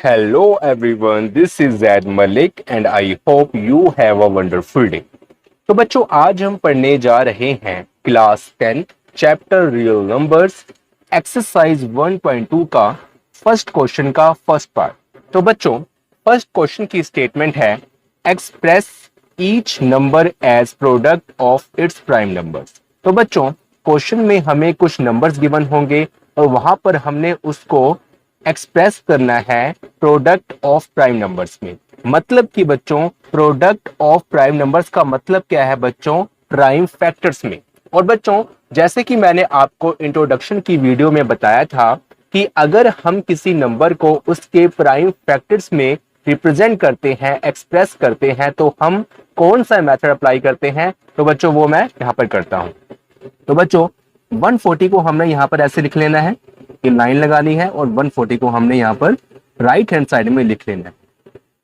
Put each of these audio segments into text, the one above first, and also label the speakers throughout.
Speaker 1: Hello everyone, this is Zaid Malik and I hope you have a wonderful day. तो बच्चों आज हम पढ़ने जा रहे हैं class 10 chapter real numbers exercise 1.2 का फर्स्ट क्वेश्चन का फर्स्ट पार्ट। तो बच्चों फर्स्ट क्वेश्चन की स्टेटमेंट है express each number as product of its prime numbers. तो बच्चों क्वेश्चन में हमें कुछ नंबर्स गिवन होंगे और वहां पर हमने उसको एक्सप्रेस करना है प्रोडक्ट ऑफ प्राइम नंबर्स में। मतलब कि बच्चों प्रोडक्ट ऑफ प्राइम नंबर्स का मतलब क्या है बच्चों, प्राइम फैक्टर्स में। और बच्चों जैसे कि मैंने आपको इंट्रोडक्शन की वीडियो में बताया था कि अगर हम किसी नंबर को उसके प्राइम फैक्टर्स में रिप्रेजेंट करते हैं, एक्सप्रेस करते हैं, तो हम कौन सा मेथड अप्लाई करते हैं। तो बच्चों वो मैं यहाँ पर करता हूँ। तो बच्चों 140 को हमने यहाँ पर ऐसे लिख लेना है, ये लाइन लगानी है और 140 को हमने यहाँ पर राइट हैंड साइड में लिख लेना है।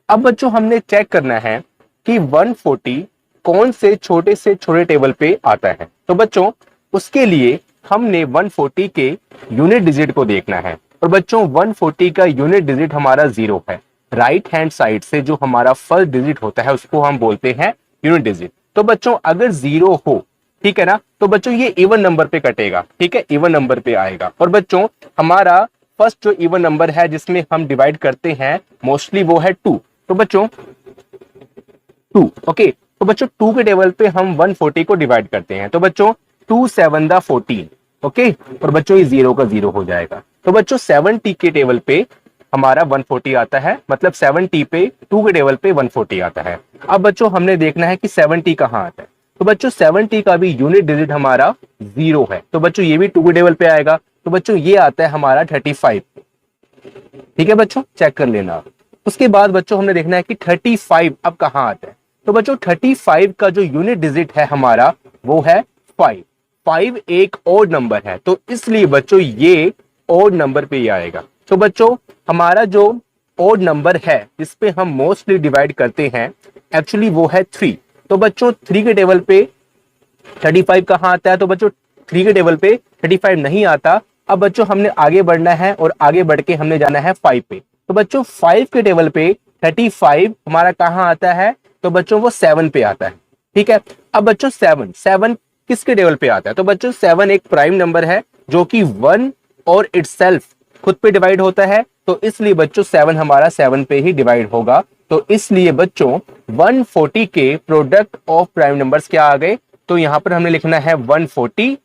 Speaker 1: अब बच्चों हमने चेक करना है कि 140 कौन से छोटे टेबल पे आता है। तो बच्चों उसके लिए हमने 140 के यूनिट डिजिट को देखना है और बच्चों 140 का यूनिट डिजिट हमारा 0 है। राइट हैंड साइड से जो हमारा फर्स्ट डिजिट होता है उसको हम बोलते हैं यूनिट डिजिट। तो बच्चों अगर 0 हो, ठीक है ना, तो बच्चों ये इवन नंबर पे कटेगा, ठीक है, इवन नंबर पे आएगा। और बच्चों हमारा फर्स्ट जो इवन नंबर है जिसमें हम डिवाइड करते हैं मोस्टली वो है 2। तो बच्चों 2, ओके। तो बच्चों 2 के टेबल पे हम 140 को डिवाइड करते हैं। तो बच्चों 2 7 दा 14, ओके। और बच्चों ये 0 का 0 हो जाएगा। तो बच्चों 70 के टेबल पे हमारा 140 आता है, मतलब 70 पे 2 के टेबल पे 140 आता है। अब बच्चों हमने देखना है कि 70 कहाँ आता है। तो बच्चों 70 का भी यूनिट डिजिट हमारा 0 है। तो बच्चों ये भी 2 के टेबल पे आएगा। तो बच्चों ये आता है हमारा 35, ठीक है बच्चों, चेक कर लेना। उसके बाद बच्चों हमने देखना है कि 35 अब कहाँ आता है। तो बच्चों 35 का जो यूनिट डिजिट है हमारा वो है 5। 5 एक ओड नंबर है, तो इसलिए बच्चों ये ओड नंबर पे ही आएगा। तो बच्चों हमारा जो ओड नंबर है जिसपे हम मोस्टली डिवाइड करते हैं एक्चुअली वो है 3। तो बच्चों 3 के टेबल पे 35 कहाँ आता है। तो बच्चों 3 के टेबल पे 35 नहीं आता। अब बच्चों हमने आगे बढ़ना है और आगे बढ़ के हमने जाना है 5 पे। तो बच्चों 5 के टेबल पे 35 हमारा कहाँ आता है। तो बच्चों वो 7 पे आता है, ठीक है। अब बच्चों 7 किसके टेबल पे आता है। तो बच्चों 7 एक प्राइम नंबर है जो कि 1 और इटसेल्फ खुद पे डिवाइड होता है। तो इसलिए बच्चों 7 हमारा 7 पे ही डिवाइड होगा। तो इसलिए बच्चों 140 के प्रोडक्ट ऑफ प्राइम नंबर्स क्या आ गए। तो यहां पर हमने लिखना है 140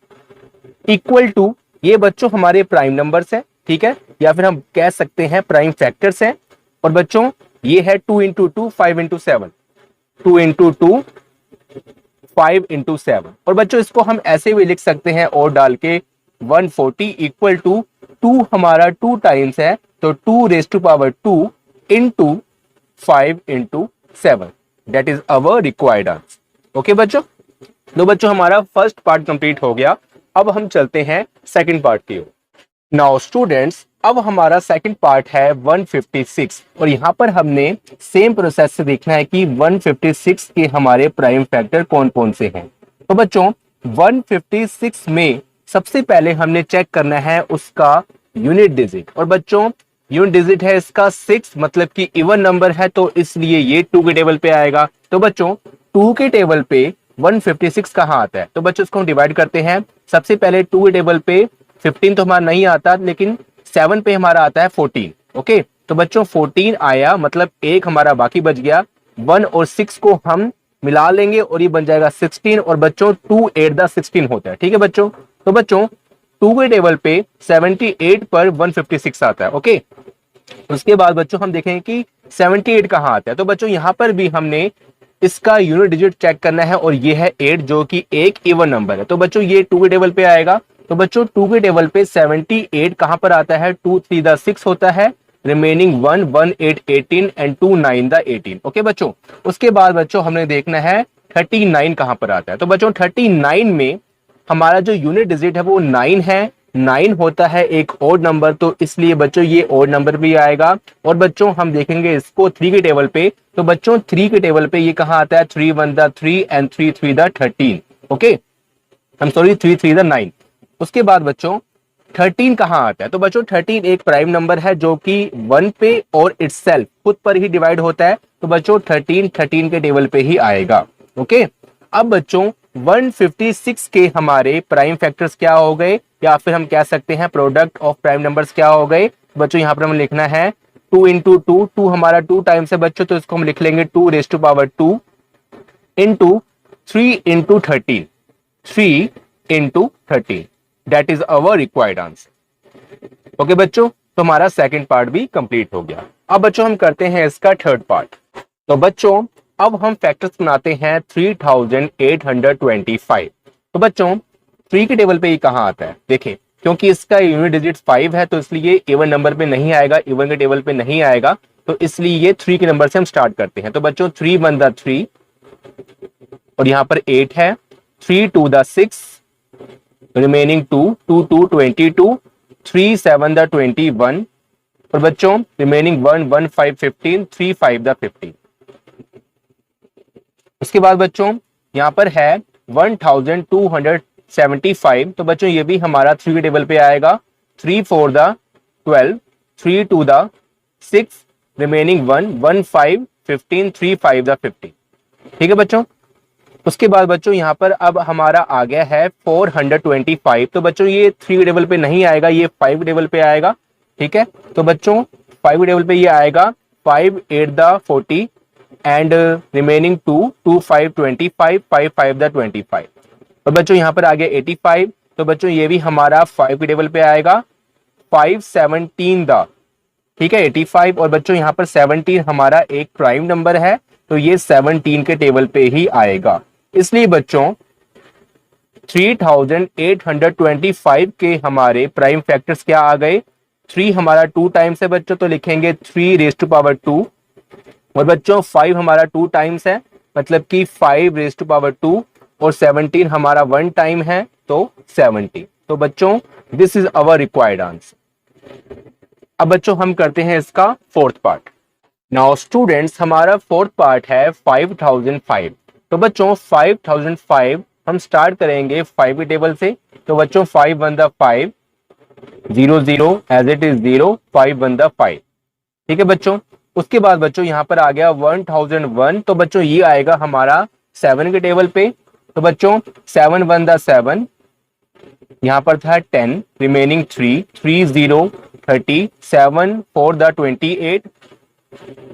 Speaker 1: इक्वल टू, ये बच्चों हमारे प्राइम नंबर्स हैं, ठीक है, या फिर हम कह सकते हैं प्राइम फैक्टर्स हैं। और बच्चों ये है 2 इंटू 2 5 इंटू 7, 2 इंटू 2 5 इंटू 7। और बच्चों इसको हम ऐसे भी लिख सकते हैं और डाल के 140 इक्वल टू 2 हमारा 2 टाइम्स है, तो 2 raise to power 2 into 5 into 7, that is our required answer. Okay बच्चों, तो बच्चों हमारा फर्स्ट पार्ट कंप्लीट हो गया। अब हम चलते हैं सेकंड पार्ट की ओर। नाउ स्टूडेंट्स अब हमारा सेकंड पार्ट है 156 और यहां पर हमने सेम प्रोसेस से देखना है कि 156 के हमारे प्राइम फैक्टर कौन कौन से हैं। तो बच्चों 156 में सबसे पहले हमने चेक करना है उसका यूनिट डिजिट। और बच्चों यूनिट डिजिट है इसका 6, मतलब कि इवन नंबर है, तो इसलिए ये 2 के टेबल पे आएगा। तो बच्चों 2 के टेबल पे 156 कहाँ आता है। तो बच्चों इसको हम डिवाइड करते हैं। सबसे पहले 2 के टेबल पे 15 तो हमारा नहीं आता, लेकिन 7 पे हमारा आता है 14, ओके। तो बच्चों 14 आया, मतलब एक हमारा बाकी बच गया। 1 और 6 को हम मिला लेंगे और ये बन जाएगा 16। और बच्चों 2 8 दा 16 होता है, ठीक है बच्चों। तो बच्चों 2 के टेबल पे 78 पर 156 आता है, ओके। उसके बाद बच्चों हम देखेंगे कि 78 कहाँ आता है। तो बच्चों यहाँ पर भी हमने इसका यूनिट डिजिट चेक करना है और ये है 8 जो कि एक इवन नंबर है। तो बच्चों ये 2 के टेबल पे आएगा। तो बच्चों 2 के टेबल पे 78 कहां पर आता है। 2 3 दा 6 होता है, रिमेनिंग 1 1 8 18 एंड 2 9 दा 18, ओके बच्चों। उसके बाद बच्चों हमने देखना है 39 कहां पर आता है। तो बच्चों 39 में हमारा जो यूनिट डिजिट है वो 9 है। 9 होता है एक ओड नंबर, तो इसलिए बच्चों ये ओड नंबर भी आएगा। और बच्चों हम देखेंगे इसको 3 के टेबल पे। तो बच्चों 3 के टेबल पे ये कहां आता है। 3 1 दा 3 एंड 3 3 दा 13, ओके। I'm sorry 3 3 दा 9। उसके बाद बच्चों 13 कहाँ आता है? तो बच्चों 13 एक प्राइम नंबर है जो कि 1 पे और इटसेल्फ खुद पर ही डिवाइड होता है। तो बच्चों 13 के टेबल पे ही आएगा। ओके, अब बच्चों 156 के हमारे प्राइम फैक्टर्स क्या हो गए, या फिर हम कह सकते हैं प्रोडक्ट ऑफ प्राइम नंबर्स क्या हो गए? बच्चों यहाँ पर हम लिखना है 2 इंटू टू, टू हमारा 2 टाइम्स है बच्चों, तो इसको हम लिख लेंगे 2 raise to power 2 into 3 into 13, 3 into 13, that is our required answer. Okay बच्चों, तो हमारा सेकंड पार्ट भी कंप्लीट हो गया। अब बच्चों हम करते हैं इसका थर्ड पार्ट। तो बच्चों अब हम फैक्टर्स बनाते हैं 3825। तो बच्चों 3 के टेबल पे ये कहां आता है? देखें, क्योंकि इसका यूनिट डिजिट 5 है तो इसलिए इवन नंबर पे नहीं आएगा, इवन के टेबल पे नहीं आएगा, तो इसलिए ये 3 के नंबर से हम स्टार्ट करते हैं। तो बच्चों 3 1 द 3 और यहां पर 8 है, 3 2 द 6, रिमेनिंग 2 2 2 22, 3 7 द 21 और बच्चों रिमेनिंग 1 1 5 15, 3 5 द 15। उसके बाद बच्चों यहां पर है 1275। तो बच्चों ये भी हमारा 3 के टेबल पे आएगा, 3 4 द 12, 3 2 द 6, रिमेनिंग 1 1 5 15, 3 5 द 15। ठीक है बच्चों। उसके बाद बच्चों यहां पर अब हमारा आ गया है 425। तो बच्चों ये 3 के टेबल पे नहीं आएगा, ये 5 के टेबल पे आएगा। ठीक है, तो बच्चों 5 के टेबल पे ये आएगा 5 8 द 40 एंड रिमेनिंग 2 2 5 25, 5 5 द 25। तो बच्चों यहां पर आ गया 85। तो बच्चों ये भी हमारा 5 के टेबल पे आएगा, 5 17 द, ठीक है 85। और बच्चों यहां पर 17 हमारा एक प्राइम नंबर है, तो ये 17 के टेबल पे ही आएगा। इसलिए बच्चों 3825 के हमारे प्राइम फैक्टर्स क्या आ गए? 3 हमारा 2 टाइम्स है बच्चों, तो लिखेंगे 3 रेज टू पावर 2 और बच्चों 5 हमारा 2 टाइम्स है, मतलब कि 5 रेज टू पावर 2 और 17 हमारा 1 टाइम है, तो 17। तो बच्चों this is our required answer. अब बच्चों हम करते हैं इसका फोर्थ पार्ट। नाउ स्टूडेंट्स हमारा फोर्थ पार्ट है 5005। तो बच्चों 5005 हम स्टार्ट करेंगे 5 के टेबल से। तो बच्चों 5 1 the 5, 0 0 as it is 0, 5 1 the 5। ठीक है बच्चों। उसके बाद बच्चों यहां पर आ गया 1001। तो बच्चों ये आएगा हमारा 7 के टेबल पे। तो बच्चों 7 1 द 7, यहां पर था 10, रिमेनिंग 3 3 0 30, 7 4 द 28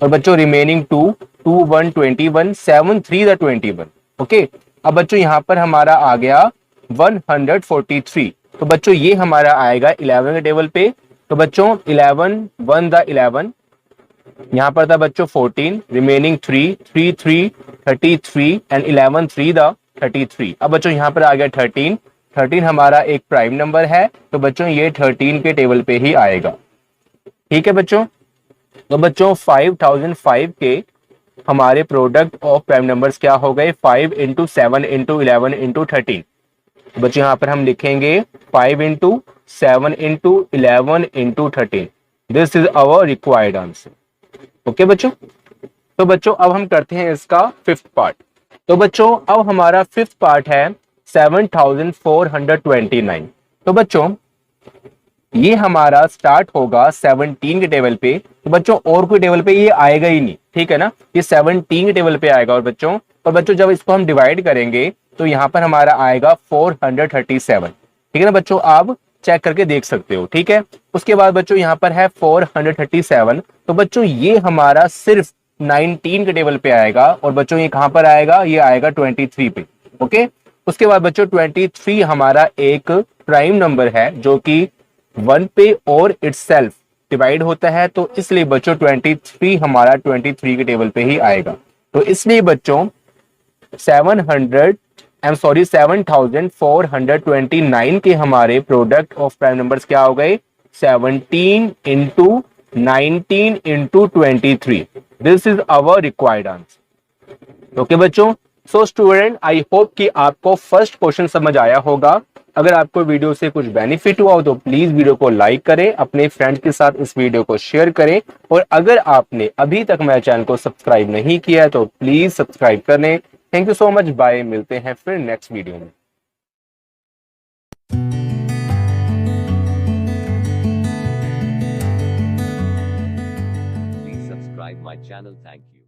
Speaker 1: और बच्चों रिमेनिंग 2 2 1 21, 7 3 द 21। ओके, अब बच्चों यहां पर हमारा आ गया 143। तो बच्चों ये हमारा आएगा 11 के टेबल पे। तो बच्चों 11 1 द 11, यहां पर था बच्चों 14, रिमेनिंग 3 3 3 33 एंड 11 3 द 33। अब बच्चों यहां पर आ गया 13, 13 हमारा एक प्राइम नंबर है, तो बच्चों ये 13 के टेबल पे ही आएगा। ठीक है बच्चों। तो बच्चों 5005 के हमारे प्रोडक्ट ऑफ प्राइम नंबर्स क्या हो गए? 5 इंटू 7 इंटू 11 इंटू 13। बच्चों यहां पर हम लिखेंगे 5 into 7 into 11 into 13। This is our required answer. Okay बच्चों। तो बच्चों अब हम करते हैं इसका फिफ्थ पार्ट। तो बच्चों अब हमारा फिफ्थ पार्ट है 7429। तो बच्चों ये हमारा स्टार्ट होगा 17 के टेबल पे। तो बच्चों और कोई टेबल पे ये आएगा ही नहीं, ठीक है ना, ये 17 के टेबल पे आएगा। और बच्चों जब इसको हम डिवाइड करेंगे तो यहाँ पर हमारा आएगा 437। ठीक है ना बच्चों, आप चेक करके देख सकते हो। ठीक है। उसके बाद बच्चों यहाँ पर है 437। तो बच्चों ये हमारा सिर्फ 19 के टेबल पे आएगा। और बच्चों ये कहां पर आएगा? ये आएगा 23 पे। ओके। उसके बाद बच्चों 23 हमारा एक प्राइम नंबर है जो कि 1 पे और इटसेल्फ डिवाइड होता है, तो इसलिए बच्चों 23 हमारा 23 के टेबल पे ही आएगा। तो इसलिए बच्चों 7429 के हमारे प्रोडक्ट ऑफ प्राइम नंबर्स क्या हो गए? 17 into 19 into 23। This is our required answer. Okay बच्चों। सो स्टूडेंट, आई होप कि आपको फर्स्ट क्वेश्चन समझ आया होगा। अगर आपको वीडियो से कुछ बेनिफिट हुआ हो तो प्लीज वीडियो को लाइक करें, अपने फ्रेंड्स के साथ इस वीडियो को शेयर करें, और अगर आपने अभी तक मेरे चैनल को सब्सक्राइब नहीं किया है तो प्लीज सब्सक्राइब कर लें। Thank you so much. Bye. मिलते हैं फिर नेक्स्ट वीडियो में।
Speaker 2: subscribe my channel. Thank you.